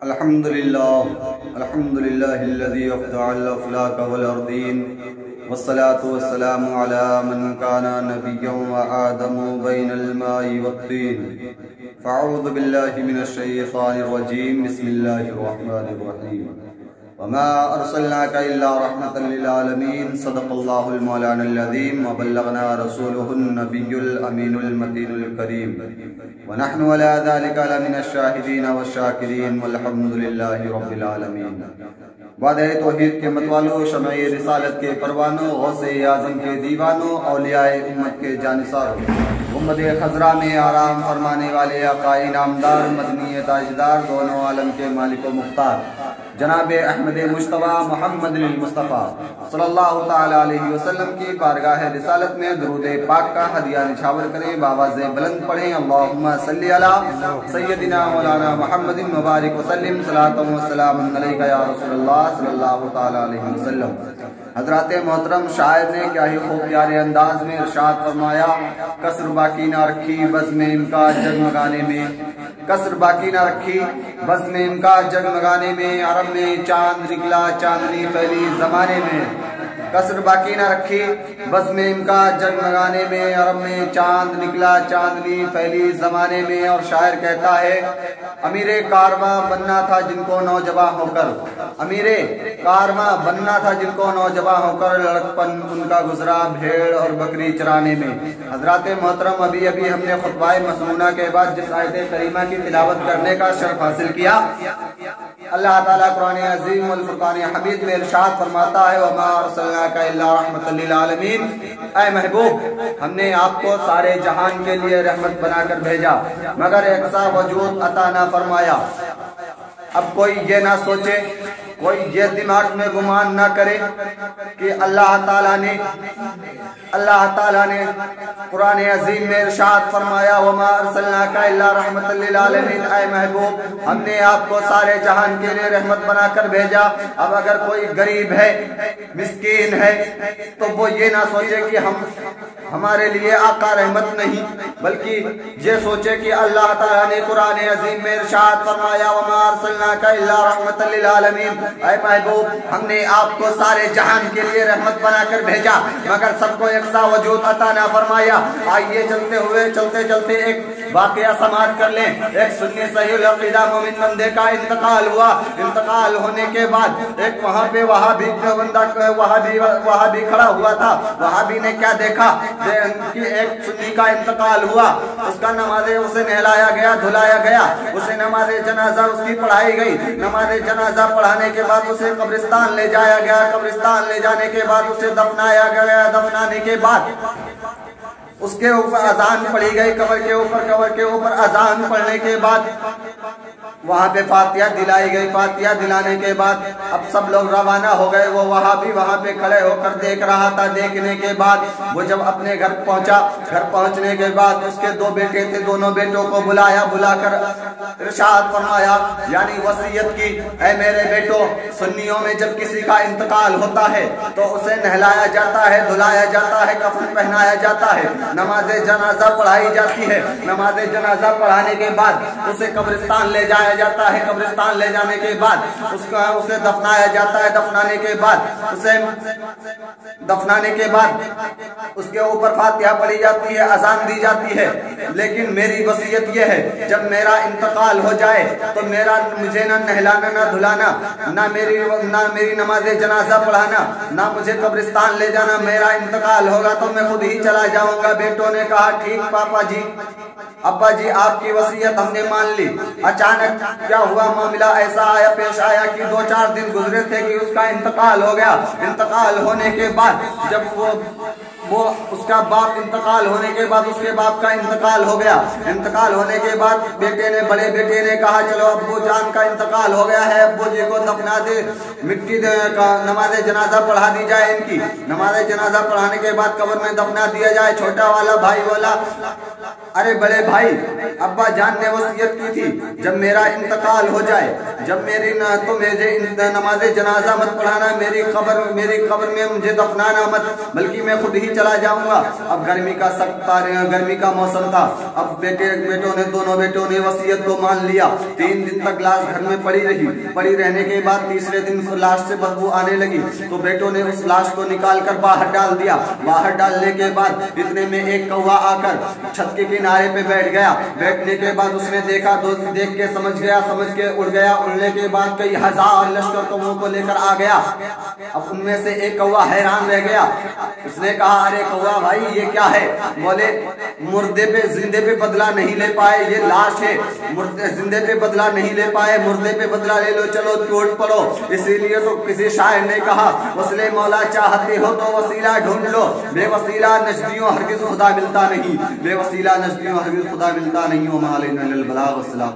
الحمدللہ الذی افدع الافلاک والارضین والصلاة والسلام علی من کان نبیا وآدم بین الماء والطین فاعوذ باللہ من الشیطان الرجیم بسم اللہ الرحمن الرحیم وما ارسلناک الا رحمتا للعالمین صدق اللہ المولانا العظیم وبلغنا رسولہ النبی الامین المتین الکریم ونحن على ذلك لمن الشاہدین والشاکرین والحمد للہ رب العالمین۔ وعدہ توحید کے متوالو، شمع رسالت کے پروانوں، غوث اعظم کے دیوانوں، اولیاء امت کے جانثاروں، گنبد خضرا میں آرام فرمانے والے آقا انعامدار مدنی تاجدار، دونوں عالم کے مالک و مختار جناب احمد مجتبیٰ محمد المصطفیٰ صلی اللہ تعالیٰ علیہ وسلم کی بارگاہ رسالت میں درود پاک کا ہدیہ نچھاور کریں، بآواز بلند پڑھیں اللہم صلی علی سیدنا مولانا محمد مبارک وسلم صلاۃ و سلام علیک یا رسول اللہ صلی اللہ تعالیٰ علیہ وسلم۔ حضرات محترم، شاعر نے کیا ہی خوب پیارے انداز میں ارشاد فرمایا، کسر باقی نہ رکھی بزم کا جگمگانے میں، کسر باقی نہ رکھی بزم کا جگمگانے میں، عرب میں چاند نکلا چاندنی پھیلی زمانے میں، کسر باقی نہ رکھی بزم کا جگمگانے میں، عرب میں چاند نکلا چاندنی پھیلی زمانے میں۔ اور شاعر کہتا ہے امیر کارواں بننا تھا جن کو نوجواں ہو کر، امیر کارواں بننا تھا جن کو نوجواں ہو کر، لڑکپن ان کا گزرا بھیڑ اور بکری چرانے میں۔ حضرات محترم، ابھی ہم نے خطبہ مسنونہ کے بعد جس آیت کریمہ کی تلاوت کرنے کا شرف حاصل کیا، اللہ تعالیٰ قرآن عظیم والفرقان حمید میں ارشاد فرماتا ہے وما ارسلناک الا رحمتا للعالمین، اے محبوب ہم نے آپ کو سارے جہان کے لیے رحمت بنا کر بھیجا مگر ایک سا وجود عطا نہ فرمایا۔ اب کوئی یہ نہ سوچے، کوئی یہ دماغ میں گمان نہ کرے کہ اللہ تعالیٰ نے قرآن عظیم میں ارشاد فرمایا وما ارسلناک الا رحمتا للعالمین، اے محبوب ہم نے آپ کو سارے جہان کے لیے رحمت بنا کر بھیجا۔ اب اگر کوئی غریب ہے، مسکین ہے، تو وہ یہ نہ سوچے کہ ہمارے لیے آقا رحمت نہیں، بلکہ یہ سوچے کہ اللہ تعالیٰ نے قرآن عظیم میں ارشاد فرمایا وما ارسلناک الا رحمتا للعالمین، اے محبوب ہم نے آپ کو سارے جہان کے لیے رحمت بنا کر بھیجا مگر سب کو یکساں وجود عطا نہ فرمایا۔ آئیے چلتے ایک واقعہ سماعت کر لیں۔ ایک سنی صحیح العقیدہ مومن بندے کا انتقال ہوا، انتقال ہونے کے بعد ایک وہاں پہ وہابی کھڑا ہوا تھا۔ وہابی نے کیا دیکھا کہ ایک سنی کا انتقال ہوا، اس کا نماز اسے نہلایا گیا، دھلایا گیا، اسے نماز جنازہ اس کی پڑھائی گئی، نماز جنازہ پڑھانے کے بعد اسے قبرستان لے جایا گیا، قبرستان لے جانے کے بعد اسے دفنایا گیا، دفنانے کے بعد اس کے اوپر اذان پڑھی گئی، قبر کے اوپر اذان پڑھنے کے بعد وہاں پہ فاتحہ دلائی گئی، فاتحہ دلانے کے بعد اب سب لوگ روانہ ہو گئے، وہ وہابی وہاں پہ کھڑے ہو کر دیکھ رہا تھا۔ دیکھنے کے بعد وہ جب اپنے گھر پہنچا، گھر پہنچنے کے بعد اس کے دو بیٹے تھے، دونوں بیٹوں کو بلا کر ارشاد فرمایا، یعنی وصیت کی، اے میرے بیٹو سنیوں میں جب کسی کا انتقال ہوتا ہے تو اسے نہلایا جاتا ہے، دھلایا جاتا ہے، کفن پہنایا جاتا ہے، نماز جنازہ پڑھائی جاتی ہے، نماز جنازہ پڑھانے کے بعد اسے قبرستان لے جایا جاتا ہے، قبرستان لے جانے کے بعد اسے دفنایا جاتا ہے، دفنانے کے بعد اس کے اوپر فاتحہ پڑھی جاتی ہے، اذان دی جاتی ہے۔ لیکن میری وصیت یہ ہے جب میرا انتقال ہو جائے تو مجھے نہ نہلانا نہ دھلانا، نہ میری نماز جنازہ پڑھانا، نہ مجھے قبرستان لے جانا، میرا انتقال ہوگا تو میں خود ہی چلا جاؤں گا۔ بیٹوں نے کہا ٹھیک پاپا جی، ابا جی آپ کی وصیت ہم نے مان لی۔ اچانک کیا ہوا، معاملہ ایسا پیش آیا کہ 2-4 دن گزرے تھے کہ اس کا انتقال ہو گیا۔ انتقال ہونے کے بعد جب اس کا باپ انتقال ہونے کے بعد اس کے باپ کا انتقال ہو گیا، انتقال ہونے کے بعد بڑے بیٹے نے کہا چلو ابو جان کا انتقال ہو گیا ہے، ابو جی کو دفنا دے، نماز جنازہ پڑھا دی جائے، ان کی نماز جنازہ پڑھانے کے بعد قبر میں دفنا دیا جائے۔ چھوٹا والا بھائی بولا ارے بڑے بھائی ابا جان نے وصیت کی تھی جب میرا انتقال ہو جائے جب مجھے نماز جنازہ مت پڑھانا، میری قبر میں مجھے دفنانا مت، بلکہ میں خود ہی چلا جاؤں گا۔ اب گرمی کا موسم تھا۔ اب دونوں بیٹوں نے وصیت کو مان لیا۔ 3 دن تک لاش گھر میں پڑی رہنے کے بعد تیسرے دن لاش سے بدبو آنے لگی تو بیٹوں نے اس لاش کو نکال کر باہر ڈال دیا۔ باہر ڈالنے کے بعد اتنے میں ایک کوا آ کر چھت کے کنارے پہ بیٹھ گیا۔ بیٹھنے کے بعد اس نے دیکھ کے سمجھ کے اڑ گیا۔ اڑنے کے بعد کئی ہزار لشکر کووں کو لے کر آ گیا۔ اب ان میں سے ایک کوا حیران رہ گیا۔ اس نے کہا ارے کوا بھائی یہ کیا ہے؟ بولے زندے پہ بدلہ نہیں لے پائے، یہ لاش ہے، زندے پہ بدلہ نہیں لے پائے، مردے پہ بدلہ لے لو، چلو ٹوٹ پڑو۔ اسی لیے تو کسی شاعر نے کہا وصلِ مولا چاہتے ہو تو وسیلہ ڈھونڈ لو، بے وسیلہ نجدیوں ہرگز خدا ملتا نہیں، بے وسیلہ نجدیوں ہرگز خدا ملتا نہیں۔ وما علینا الا البلاغ والسلام۔